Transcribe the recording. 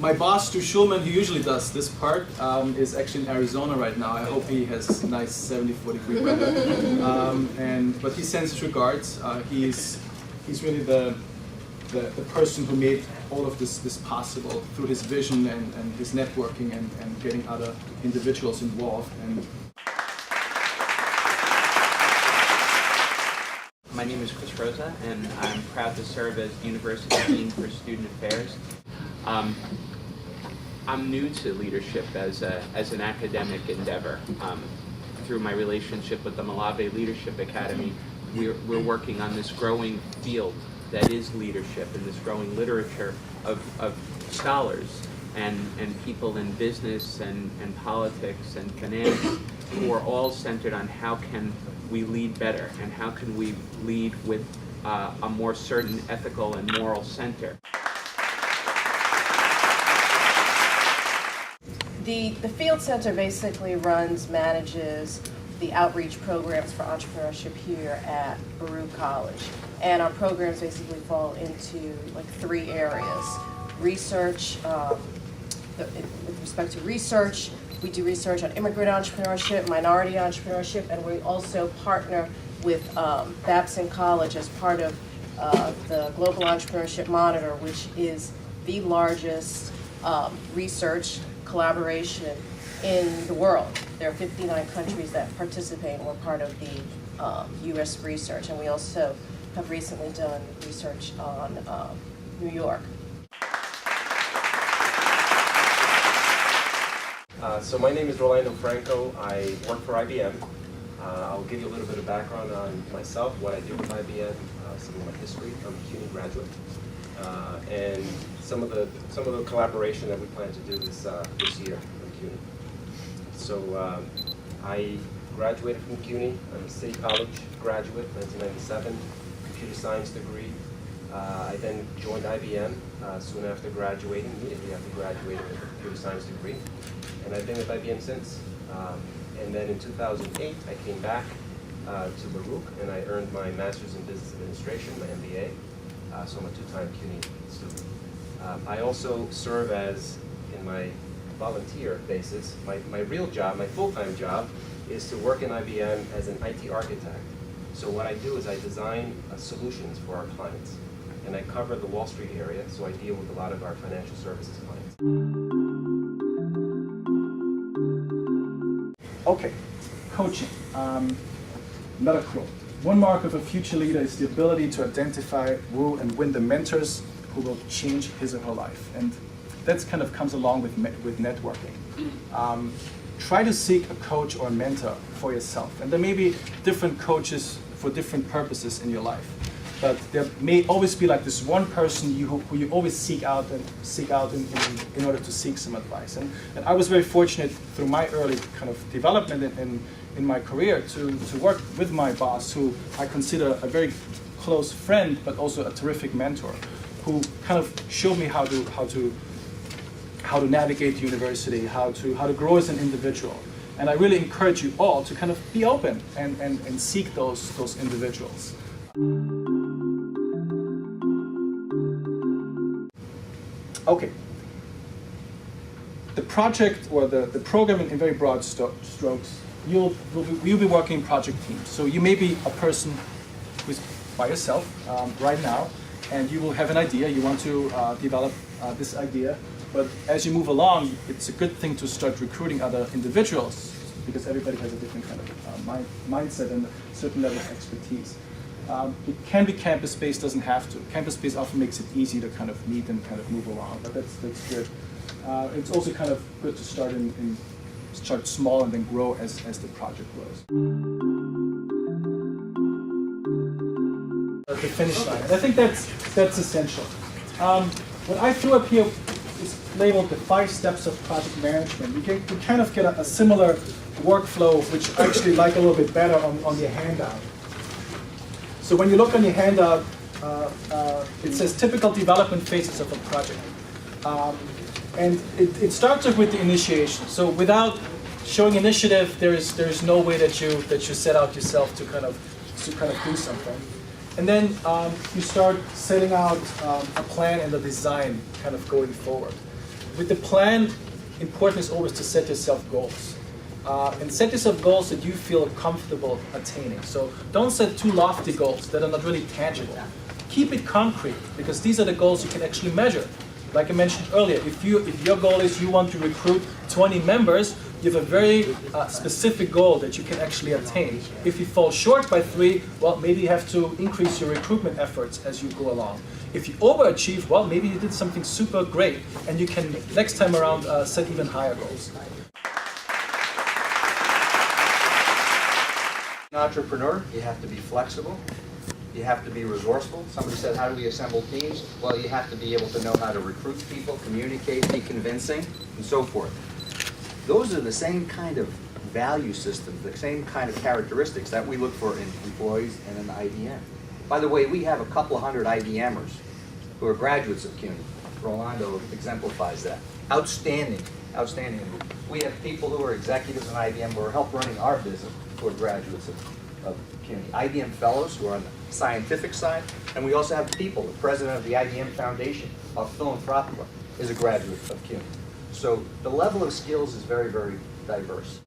My boss, Stu Schulman, who usually does this part, is actually in Arizona right now. I hope he has nice 74 degree weather. But he sends his regards. He's really the person who made all of this possible through his vision and his networking and getting other individuals involved. My name is Chris Rosa, and I'm proud to serve as University Dean for Student Affairs. I'm new to leadership as an academic endeavor. Through my relationship with the Malave Leadership Academy, we're working on this growing field that is leadership and this growing literature of scholars and people in business and politics and finance who are all centered on how can we lead better and how can we lead with a more certain ethical and moral center. The Field Center basically manages the outreach programs for entrepreneurship here at Baruch College. And our programs basically fall into like 3 areas. Research, with respect to research, we do research on immigrant entrepreneurship, minority entrepreneurship, and we also partner with Babson College as part of the Global Entrepreneurship Monitor, which is the largest research collaboration in the world. There are 59 countries that participate and we're part of the U.S. research, and we also have recently done research on New York. So my name is Rolando Franco. I work for IBM. I'll give you a little bit of background on myself, what I do with IBM, some of my history. I'm a CUNY graduate, and some of the collaboration that we plan to do this year with CUNY. So I graduated from CUNY. I'm a City College graduate, 1997, computer science degree. I then joined IBM soon after graduating, immediately after graduating with a computer science degree. And I've been with IBM since. And then in 2008, I came back to Baruch, and I earned my Master's in Business Administration, my MBA. So I'm a 2-time CUNY student. I also serve as, in my volunteer basis, my real job, my full-time job, is to work in IBM as an IT architect. So what I do is I design solutions for our clients. And I cover the Wall Street area, so I deal with a lot of our financial services clients. Okay, coaching, another quote. One mark of a future leader is the ability to identify, woo, and win the mentors who will change his or her life. And that kind of comes along with networking. Try to seek a coach or a mentor for yourself. And there may be different coaches for different purposes in your life. But there may always be like this one person who you always seek out in order to seek some advice. And I was very fortunate through my early kind of development in my career to work with my boss, who I consider a very close friend, but also a terrific mentor, who kind of showed me how to navigate university, how to grow as an individual. And I really encourage you all to kind of be open and seek those individuals. Okay. The project or the program in very broad strokes, you'll be working in project teams. So you may be a person who's by yourself right now, and you will have an idea. You want to develop this idea, but as you move along, it's a good thing to start recruiting other individuals because everybody has a different kind of mindset and a certain level of expertise. It can be campus-based, doesn't have to. Campus-based often makes it easy to kind of meet and kind of move around, but that's good. It's also kind of good to start small and then grow as the project grows. At the finish line, and I think that's essential. What I threw up here is labeled the 5 steps of project management. You kind of get a similar workflow, which I actually like a little bit better on your handout. So when you look on your handout, it says typical development phases of a project. And it starts off with the initiation. So without showing initiative, there is no way that you set out yourself to kind of do something. And then you start setting out a plan and a design kind of going forward. with the plan, important is always to set yourself goals. And set yourself goals that you feel comfortable attaining. So don't set too lofty goals that are not really tangible. Keep it concrete, because these are the goals you can actually measure. Like I mentioned earlier, if your goal is you want to recruit 20 members, you have a very specific goal that you can actually attain. If you fall short by 3, well, maybe you have to increase your recruitment efforts as you go along. If you overachieve, well, maybe you did something super great, and you can next time around set even higher goals. An entrepreneur, you have to be flexible, you have to be resourceful. Somebody said, how do we assemble teams? Well, you have to be able to know how to recruit people, communicate, be convincing, and so forth. Those are the same kind of value systems, the same kind of characteristics that we look for in employees and in IBM. By the way, we have a couple of hundred IBMers who are graduates of CUNY. Rolando exemplifies that. Outstanding, outstanding. We have people who are executives in IBM who are help running our business who are graduates of CUNY. IBM fellows who are on the scientific side, and we also have people. The president of the IBM Foundation, Phil Anthropoulos, is a graduate of CUNY. So the level of skills is very, very diverse.